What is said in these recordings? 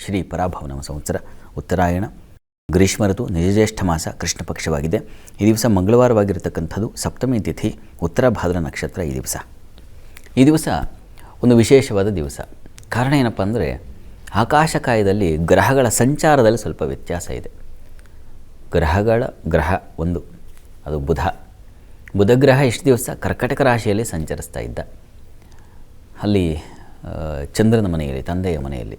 ಶ್ರೀ ಪರಾಭವನ ಸಂವತ್ಸರ ಉತ್ತರಾಯಣ ಗ್ರೀಷ್ಮ ಋತು ನಿಜಜ್ಯೇಷ್ಠ ಮಾಸ ಕೃಷ್ಣ ಪಕ್ಷವಾಗಿದೆ. ಈ ದಿವಸ ಮಂಗಳವಾರವಾಗಿರತಕ್ಕಂಥದ್ದು, ಸಪ್ತಮಿ ತಿಥಿ, ಉತ್ತರ ಭಾದ್ರ ನಕ್ಷತ್ರ. ಈ ದಿವಸ ಒಂದು ವಿಶೇಷವಾದ ದಿವಸ. ಕಾರಣ ಏನಪ್ಪ ಅಂದರೆ, ಆಕಾಶಕಾಯದಲ್ಲಿ ಗ್ರಹಗಳ ಸಂಚಾರದಲ್ಲಿ ಸ್ವಲ್ಪ ವ್ಯತ್ಯಾಸ ಇದೆ. ಗ್ರಹ ಒಂದು, ಅದು ಬುಧಗ್ರಹ ಇಷ್ಟು ದಿವಸ ಕರ್ಕಟಕ ರಾಶಿಯಲ್ಲಿ ಸಂಚರಿಸ್ತಾ ಇದ್ದ. ಅಲ್ಲಿ ಚಂದ್ರನ ಮನೆಯಲ್ಲಿ, ತಂದೆಯ ಮನೆಯಲ್ಲಿ.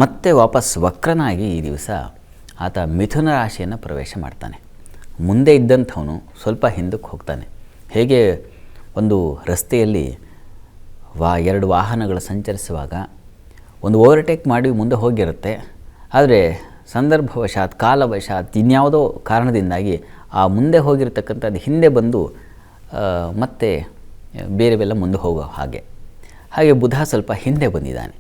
ಮತ್ತೆ ವಾಪಸ್ ವಕ್ರನಾಗಿ ಈ ದಿವಸ ಆತ ಮಿಥುನ ರಾಶಿಯನ್ನು ಪ್ರವೇಶ ಮಾಡ್ತಾನೆ. ಮುಂದೆ ಇದ್ದಂಥವನು ಸ್ವಲ್ಪ ಹಿಂದಕ್ಕೆ ಹೋಗ್ತಾನೆ. ಹೇಗೆ ಒಂದು ರಸ್ತೆಯಲ್ಲಿ ಎರಡು ವಾಹನಗಳು ಸಂಚರಿಸುವಾಗ ಒಂದು ಓವರ್ಟೇಕ್ ಮಾಡಿ ಮುಂದೆ ಹೋಗಿರುತ್ತೆ, ಆದರೆ ಸಂದರ್ಭವಶಾತ್, ಕಾಲವಶಾತ್, ಇನ್ಯಾವುದೋ ಕಾರಣದಿಂದಾಗಿ ಆ ಮುಂದೆ ಹೋಗಿರ್ತಕ್ಕಂಥದ್ದು ಹಿಂದೆ ಬಂದು ಮತ್ತೆ ಬೇರೆವೆಲ್ಲ ಮುಂದೆ ಹೋಗೋ ಹಾಗೆ ಬುಧ ಸ್ವಲ್ಪ ಹಿಂದೆ ಬಂದಿದ್ದಾನೆ.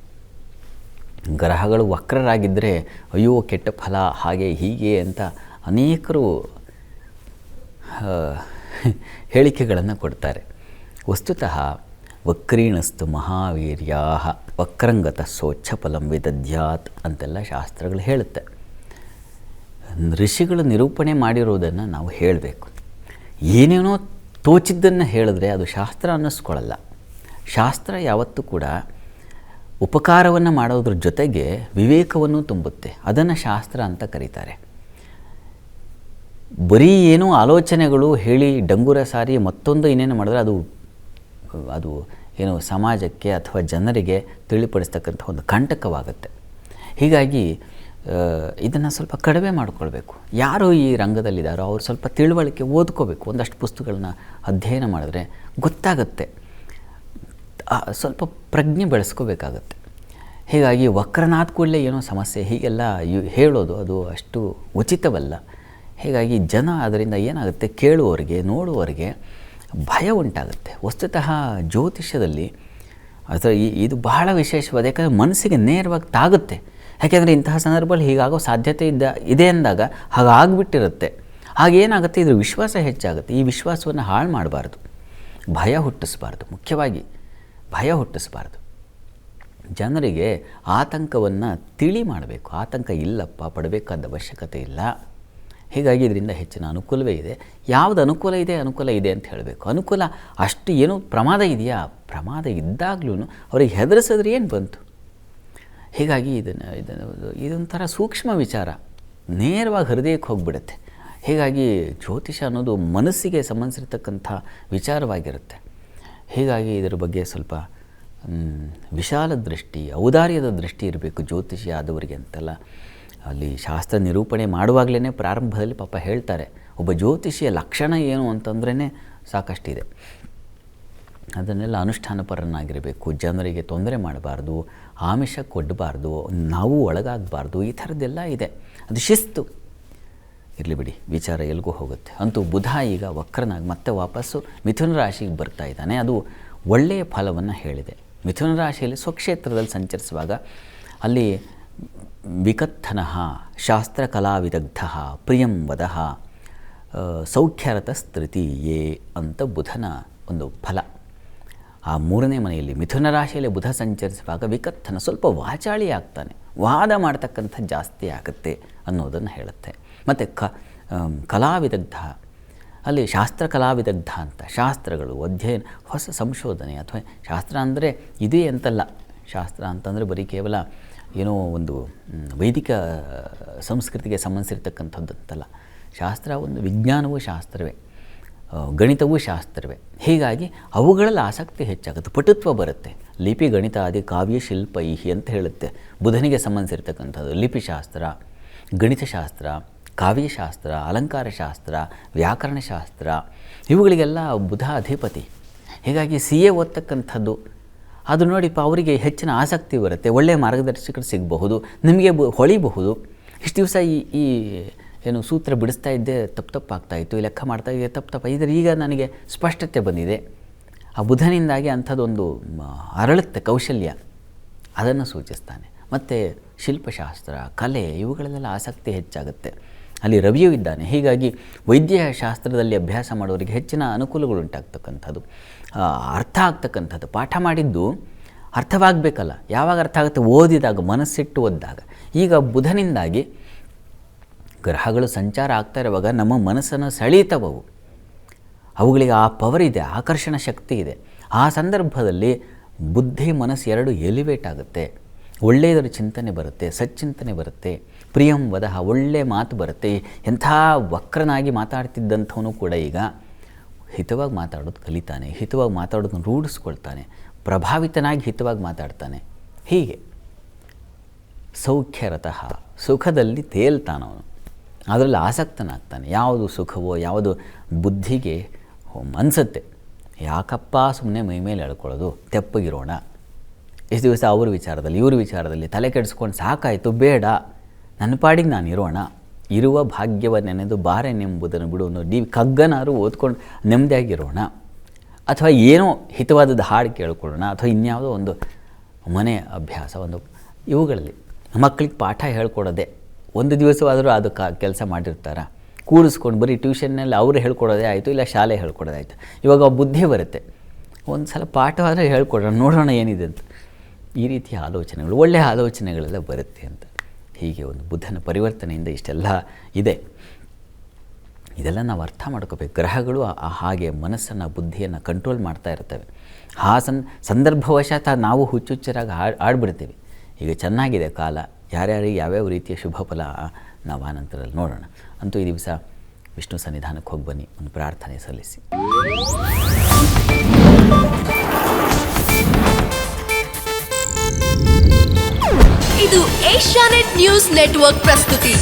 ಗ್ರಹಗಳು ವಕ್ರರಾಗಿದ್ದರೆ ಅಯ್ಯೋ ಕೆಟ್ಟ ಫಲ, ಹಾಗೆ ಹೀಗೆ ಅಂತ ಅನೇಕರು ಹೇಳಿಕೆಗಳನ್ನು ಕೊಡ್ತಾರೆ. ವಸ್ತುತಃ ವಕ್ರೀಣಸ್ತು ಮಹಾವೀರ್ಯಾ ವಕ್ರಂಗತ ಸ್ವಚ್ಛಫಲಂ ವಿದಧ್ಯಾತ್ ಅಂತೆಲ್ಲ ಶಾಸ್ತ್ರಗಳು ಹೇಳುತ್ತೆ. ಋಷಿಗಳು ನಿರೂಪಣೆ ಮಾಡಿರೋದನ್ನು ನಾವು ಹೇಳಬೇಕು. ಏನೇನೋ ತೋಚಿದ್ದನ್ನು ಹೇಳಿದ್ರೆ ಅದು ಶಾಸ್ತ್ರ ಅನ್ನಿಸ್ಕೊಳ್ಳಲ್ಲ. ಶಾಸ್ತ್ರ ಯಾವತ್ತೂ ಕೂಡ ಉಪಕಾರವನ್ನು ಮಾಡೋದ್ರ ಜೊತೆಗೆ ವಿವೇಕವನ್ನು ತುಂಬುತ್ತೆ. ಅದನ್ನು ಶಾಸ್ತ್ರ ಅಂತ ಕರೀತಾರೆ. ಬರೀ ಏನೋ ಆಲೋಚನೆಗಳು ಹೇಳಿ ಡಂಗುರ ಸಾರಿ ಮತ್ತೊಂದು ಇನ್ನೇನು ಮಾಡಿದ್ರೆ ಅದು ಏನು ಸಮಾಜಕ್ಕೆ ಅಥವಾ ಜನರಿಗೆ ತಿಳಿಪಡಿಸ್ತಕ್ಕಂಥ ಒಂದು ಕಂಟಕವಾಗುತ್ತೆ. ಹೀಗಾಗಿ ಇದನ್ನು ಸ್ವಲ್ಪ ಕಡಿಮೆ ಮಾಡಿಕೊಳ್ಬೇಕು. ಯಾರು ಈ ರಂಗದಲ್ಲಿದ್ದಾರೋ ಅವ್ರು ಸ್ವಲ್ಪ ತಿಳುವಳಿಕೆ ಓದ್ಕೋಬೇಕು. ಒಂದಷ್ಟು ಪುಸ್ತಕಗಳನ್ನ ಅಧ್ಯಯನ ಮಾಡಿದ್ರೆ ಗೊತ್ತಾಗುತ್ತೆ. ಸ್ವಲ್ಪ ಪ್ರಜ್ಞೆ ಬೆಳೆಸ್ಕೋಬೇಕಾಗತ್ತೆ. ಹೀಗಾಗಿ ವಕ್ರನಾದ ಕೂಡಲೇ ಏನೋ ಸಮಸ್ಯೆ ಹೀಗೆಲ್ಲ ಹೇಳೋದು ಅದು ಅಷ್ಟು ಉಚಿತವಲ್ಲ. ಹೀಗಾಗಿ ಜನ ಅದರಿಂದ ಏನಾಗುತ್ತೆ, ಕೇಳುವವರಿಗೆ, ನೋಡುವವರಿಗೆ ಭಯ ಉಂಟಾಗುತ್ತೆ. ವಸ್ತುತಃ ಜ್ಯೋತಿಷ್ಯದಲ್ಲಿ ಇದು ಬಹಳ ವಿಶೇಷವಾದ, ಯಾಕಂದರೆ ಮನಸ್ಸಿಗೆ ನೇರವಾಗಿ ತಾಗುತ್ತೆ. ಯಾಕೆಂದರೆ ಇಂತಹ ಸಂದರ್ಭದಲ್ಲಿ ಹೀಗಾಗೋ ಸಾಧ್ಯತೆ ಇದೆ ಅಂದಾಗ ಹಾಗಾಗ್ಬಿಟ್ಟಿರುತ್ತೆ. ಹಾಗೇನಾಗುತ್ತೆ, ಇದ್ರ ವಿಶ್ವಾಸ ಹೆಚ್ಚಾಗುತ್ತೆ. ಈ ವಿಶ್ವಾಸವನ್ನು ಹಾಳು ಮಾಡಬಾರ್ದು, ಭಯ ಹುಟ್ಟಿಸಬಾರ್ದು. ಮುಖ್ಯವಾಗಿ ಭಯ ಹುಟ್ಟಿಸಬಾರ್ದು. ಜನರಿಗೆ ಆತಂಕವನ್ನು ತಿಳಿ ಮಾಡಬೇಕು. ಆತಂಕ ಇಲ್ಲಪ್ಪ, ಪಡಬೇಕಾದ ಅವಶ್ಯಕತೆ ಇಲ್ಲ. ಹೀಗಾಗಿ ಇದರಿಂದ ಹೆಚ್ಚಿನ ಅನುಕೂಲವೇ ಇದೆ. ಯಾವುದು ಅನುಕೂಲ ಇದೆ ಅಂತ ಹೇಳಬೇಕು. ಅನುಕೂಲ ಅಷ್ಟು ಏನೋ ಪ್ರಮಾದ ಇದೆಯಾ, ಪ್ರಮಾದ ಇದ್ದಾಗಲೂ ಅವ್ರಿಗೆ ಹೆದರಿಸಿದ್ರೆ ಏನು ಬಂತು. ಹೀಗಾಗಿ ಇದೊಂಥರ ಸೂಕ್ಷ್ಮ ವಿಚಾರ, ನೇರವಾಗಿ ಹೃದಯಕ್ಕೆ ಹೋಗಿಬಿಡುತ್ತೆ. ಹೀಗಾಗಿ ಜ್ಯೋತಿಷ ಅನ್ನೋದು ಮನಸ್ಸಿಗೆ ಸಂಬಂಧಿಸಿರ್ತಕ್ಕಂಥ ವಿಚಾರವಾಗಿರುತ್ತೆ. ಹೀಗಾಗಿ ಇದರ ಬಗ್ಗೆ ಸ್ವಲ್ಪ ವಿಶಾಲ ದೃಷ್ಟಿ, ಔದಾರ್ಯದ ದೃಷ್ಟಿ ಇರಬೇಕು ಜ್ಯೋತಿಷಿ ಆದವರಿಗೆ ಅಂತೆಲ್ಲ ಅಲ್ಲಿ ಶಾಸ್ತ್ರ ನಿರೂಪಣೆ ಮಾಡುವಾಗಲೇ ಪ್ರಾರಂಭದಲ್ಲಿ ಪಾಪ ಹೇಳ್ತಾರೆ. ಒಬ್ಬ ಜ್ಯೋತಿಷಿಯ ಲಕ್ಷಣ ಏನು ಅಂತಂದ್ರೇ ಸಾಕಷ್ಟಿದೆ. ಅದನ್ನೆಲ್ಲ ಅನುಷ್ಠಾನಪರನಾಗಿರಬೇಕು, ಜನರಿಗೆ ತೊಂದರೆ ಮಾಡಬಾರ್ದು, ಆಮಿಷ ಕೊಡಬಾರ್ದು, ನಾವು ಒಳಗಾಗಬಾರ್ದು, ಈ ಥರದ್ದೆಲ್ಲ ಇದೆ. ಅದು ಶಿಸ್ತು. ಇರಲಿ ಬಿಡಿ, ವಿಚಾರ ಎಲ್ಗೂ ಹೋಗುತ್ತೆ. ಅಂತೂ ಬುಧ ಈಗ ವಕ್ರನಾಗಿ ಮತ್ತೆ ವಾಪಸ್ಸು ಮಿಥುನ ರಾಶಿಗೆ ಬರ್ತಾ ಇದ್ದಾನೆ. ಅದು ಒಳ್ಳೆಯ ಫಲವನ್ನು ಹೇಳಿದೆ. ಮಿಥುನ ರಾಶಿಯಲ್ಲಿ ಸ್ವಕ್ಷೇತ್ರದಲ್ಲಿ ಸಂಚರಿಸುವಾಗ ಅಲ್ಲಿ ವಿಕತ್ತನಃ ಶಾಸ್ತ್ರಕಲಾವಿದಗ್ಧ ಪ್ರಿಯಂ ವದಃ ಸೌಖ್ಯರತ ಸ್ಥಿತಿಯೇ ಅಂತ ಬುಧನ ಒಂದು ಫಲ. ಆ ಮೂರನೇ ಮನೆಯಲ್ಲಿ ಮಿಥುನ ರಾಶಿಯಲ್ಲಿ ಬುಧ ಸಂಚರಿಸುವಾಗ ವಿಕತ್ತನ ಸ್ವಲ್ಪ ವಾಚಾಳಿ ಆಗ್ತಾನೆ, ವಾದ ಮಾಡ್ತಕ್ಕಂಥ ಜಾಸ್ತಿ ಆಗುತ್ತೆ ಅನ್ನೋದನ್ನು ಹೇಳುತ್ತೆ. ಮತ್ತು ಕಲಾವಿದಗ್ಧ, ಅಲ್ಲಿ ಶಾಸ್ತ್ರ ಕಲಾವಿದಗ್ಧ ಅಂತ ಶಾಸ್ತ್ರಗಳು, ಅಧ್ಯಯನ, ಹೊಸ ಸಂಶೋಧನೆ ಅಥವಾ ಶಾಸ್ತ್ರ ಅಂದರೆ ಇದೇ ಅಂತಲ್ಲ. ಶಾಸ್ತ್ರ ಅಂತಂದರೆ ಬರೀ ಕೇವಲ ಏನೋ ಒಂದು ವೈದಿಕ ಸಂಸ್ಕೃತಿಗೆ ಸಂಬಂಧಿಸಿರ್ತಕ್ಕಂಥದ್ದು ಅಂತಲ್ಲ. ಶಾಸ್ತ್ರ ಒಂದು ವಿಜ್ಞಾನವೂ ಶಾಸ್ತ್ರವೇ, ಗಣಿತವೂ ಶಾಸ್ತ್ರವೇ. ಹೀಗಾಗಿ ಅವುಗಳಲ್ಲಿ ಆಸಕ್ತಿ ಹೆಚ್ಚಾಗುತ್ತೆ, ಪಟುತ್ವ ಬರುತ್ತೆ. ಲಿಪಿ ಗಣಿತ ಆದಿ ಕಾವ್ಯ ಶಿಲ್ಪೈಹಿ ಅಂತ ಹೇಳುತ್ತೆ. ಬುಧನಿಗೆ ಸಂಬಂಧಿಸಿರ್ತಕ್ಕಂಥದ್ದು ಲಿಪಿಶಾಸ್ತ್ರ, ಗಣಿತಶಾಸ್ತ್ರ, ಕಾವ್ಯಶಾಸ್ತ್ರ, ಅಲಂಕಾರಶಾಸ್ತ್ರ, ವ್ಯಾಕರಣಶಾಸ್ತ್ರ, ಇವುಗಳಿಗೆಲ್ಲ ಬುಧ ಅಧಿಪತಿ. ಹೀಗಾಗಿ CA ಓದ್ತಕ್ಕಂಥದ್ದು ಅದು ನೋಡಿಪ್ಪ ಅವರಿಗೆ ಹೆಚ್ಚಿನ ಆಸಕ್ತಿ ಬರುತ್ತೆ. ಒಳ್ಳೆಯ ಮಾರ್ಗದರ್ಶಕರು ಸಿಗಬಹುದು, ನಿಮಗೆ ಹೊಳಿಬಹುದು. ಇಷ್ಟು ದಿವಸ ಈ ಏನು ಸೂತ್ರ ಬಿಡಿಸ್ತಾ ಇದ್ದೆ ತಪ್ಪಾಗ್ತಾಯಿತ್ತು, ಲೆಕ್ಕ ಮಾಡ್ತಾ ಇದ್ದೆ ತಪ್ಪು ಇದ್ರೆ ಈಗ ನನಗೆ ಸ್ಪಷ್ಟತೆ ಬಂದಿದೆ. ಆ ಬುಧನಿಂದಾಗಿ ಅಂಥದ್ದೊಂದು ಅರಳುತ್ತೆ ಕೌಶಲ್ಯ, ಅದನ್ನು ಸೂಚಿಸ್ತಾನೆ. ಮತ್ತು ಶಿಲ್ಪಶಾಸ್ತ್ರ, ಕಲೆ, ಇವುಗಳಲ್ಲೆಲ್ಲ ಆಸಕ್ತಿ ಹೆಚ್ಚಾಗುತ್ತೆ. ಅಲ್ಲಿ ರವಿಯೂ ಇದ್ದಾನೆ. ಹೀಗಾಗಿ ವೈದ್ಯಶಾಸ್ತ್ರದಲ್ಲಿ ಅಭ್ಯಾಸ ಮಾಡೋರಿಗೆ ಹೆಚ್ಚಿನ ಅನುಕೂಲಗಳು ಉಂಟಾಗ್ತಕ್ಕಂಥದ್ದು, ಅರ್ಥ ಆಗ್ತಕ್ಕಂಥದ್ದು. ಪಾಠ ಮಾಡಿದ್ದು ಅರ್ಥವಾಗಬೇಕಲ್ಲ. ಯಾವಾಗ ಅರ್ಥ ಆಗುತ್ತೆ? ಓದಿದಾಗ, ಮನಸ್ಸಿಟ್ಟು ಓದಿದಾಗ. ಈಗ ಬುಧನಿಂದಾಗಿ ಗ್ರಹಗಳು ಸಂಚಾರ ಆಗ್ತಾ ಇರುವಾಗ ನಮ್ಮ ಮನಸ್ಸನ್ನು ಸೆಳೀತವವು. ಅವುಗಳಿಗೆ ಆ ಪವರ್ ಇದೆ, ಆಕರ್ಷಣ ಶಕ್ತಿ ಇದೆ. ಆ ಸಂದರ್ಭದಲ್ಲಿ ಬುದ್ಧಿ ಮನಸ್ಸು ಎರಡು ಎಲಿವೇಟ್ ಆಗುತ್ತೆ. ಒಳ್ಳೆಯದರ ಚಿಂತನೆ ಬರುತ್ತೆ, ಸಚ್ಚಿಂತನೆ ಬರುತ್ತೆ, ಪ್ರಿಯಂ ವದಃ, ಒಳ್ಳೆಯ ಮಾತು ಬರುತ್ತೆ. ಎಂಥ ವಕ್ರನಾಗಿ ಮಾತಾಡ್ತಿದ್ದಂಥವನು ಕೂಡ ಈಗ ಹಿತವಾಗಿ ಮಾತಾಡೋದು ಕಲಿತಾನೆ, ಹಿತವಾಗಿ ಮಾತಾಡೋದನ್ನು ರೂಢಿಸ್ಕೊಳ್ತಾನೆ, ಪ್ರಭಾವಿತನಾಗಿ ಹಿತವಾಗಿ ಮಾತಾಡ್ತಾನೆ. ಹೀಗೆ ಸೌಖ್ಯರತಃ, ಸುಖದಲ್ಲಿ ತೇಲ್ತಾನವನು, ಅದರಲ್ಲಿ ಆಸಕ್ತನಾಗ್ತಾನೆ. ಯಾವುದು ಸುಖವೋ, ಯಾವುದು ಬುದ್ಧಿಗೆ ಅನಿಸುತ್ತೆ, ಯಾಕಪ್ಪ ಸುಮ್ಮನೆ ಮೈ ಮೇಲೆ ಎಳ್ಕೊಳ್ಳೋದು, ತೆಪ್ಪಗಿರೋಣ, ಇಷ್ಟು ದಿವಸ ಅವ್ರ ವಿಚಾರದಲ್ಲಿ ಇವ್ರ ವಿಚಾರದಲ್ಲಿ ತಲೆ ಕೆಡಿಸ್ಕೊಂಡು ಸಾಕಾಯಿತು, ಬೇಡ, ನನ್ನ ಪಾಡಿಗೆ ನಾನು ಇರೋಣ, ಇರುವ ಭಾಗ್ಯವನ್ನೆನೆದು ಬಾರೆನೆಂಬುದನ್ನು ಬಿಡುವುದು, ಕಗ್ಗನಾರು ಓದ್ಕೊಂಡು ನೆಮ್ಮದಿಯಾಗಿರೋಣ, ಅಥವಾ ಏನೋ ಹಿತವಾದದ್ದು ಹಾಡು ಕೇಳ್ಕೊಳ್ಳೋಣ, ಅಥವಾ ಇನ್ಯಾವುದೋ ಒಂದು ಮನೆ ಅಭ್ಯಾಸ, ಒಂದು ಇವುಗಳಲ್ಲಿ ಮಕ್ಕಳಿಗೆ ಪಾಠ ಹೇಳ್ಕೊಡೋದೆ. ಒಂದು ದಿವಸವಾದರೂ ಅದು ಕೆಲಸ ಮಾಡಿರ್ತಾರೆ, ಕೂಡಿಸ್ಕೊಂಡು ಬರೀ ಟ್ಯೂಷನ್ನಲ್ಲಿ ಅವರು ಹೇಳ್ಕೊಡೋದೇ ಆಯಿತು, ಇಲ್ಲ ಶಾಲೆ ಹೇಳ್ಕೊಡೋದೇ ಆಯಿತು. ಇವಾಗ ಬುದ್ಧಿ ಬರುತ್ತೆ, ಒಂದು ಸಲ ಪಾಠವಾದರೆ ಹೇಳ್ಕೊಡೋಣ, ನೋಡೋಣ ಏನಿದೆ ಅಂತ. ಈ ರೀತಿಯ ಆಲೋಚನೆಗಳು, ಒಳ್ಳೆಯ ಆಲೋಚನೆಗಳೆಲ್ಲ ಬರುತ್ತೆ ಅಂತ. ಹೀಗೆ ಒಂದು ಬುದ್ಧನ ಪರಿವರ್ತನೆಯಿಂದ ಇಷ್ಟೆಲ್ಲ ಇದೆ. ಇದೆಲ್ಲ ನಾವು ಅರ್ಥ ಮಾಡ್ಕೋಬೇಕು. ಗ್ರಹಗಳು ಹಾಗೆ ಮನಸ್ಸನ್ನು, ಬುದ್ಧಿಯನ್ನು ಕಂಟ್ರೋಲ್ ಮಾಡ್ತಾ ಇರ್ತವೆ. ಆ ಸಂದರ್ಭವಶಾತ್ ನಾವು ಹುಚ್ಚುಚ್ಚರಾಗಿ ಆಡ್ಬಿಡ್ತೀವಿ. ಈಗ ಚೆನ್ನಾಗಿದೆ ಕಾಲ, ಯಾರ್ಯಾರಿಗೆ ಯಾವ್ಯಾವ ರೀತಿಯ ಶುಭ ಫಲ ನಾವು ಆ ನಂತರದಲ್ಲಿ ನೋಡೋಣ. ಅಂತೂ ಈ ದಿವಸ ವಿಷ್ಣು ಸನ್ನಿಧಾನಕ್ಕೆ ಹೋಗಿ ಬನ್ನಿ, ಒಂದು ಪ್ರಾರ್ಥನೆ ಸಲ್ಲಿಸಿ. ಇದು ಏಷ್ಯಾನೆಟ್ ನ್ಯೂಸ್ ನೆಟ್ವರ್ಕ್ ಪ್ರಸ್ತುತಿ.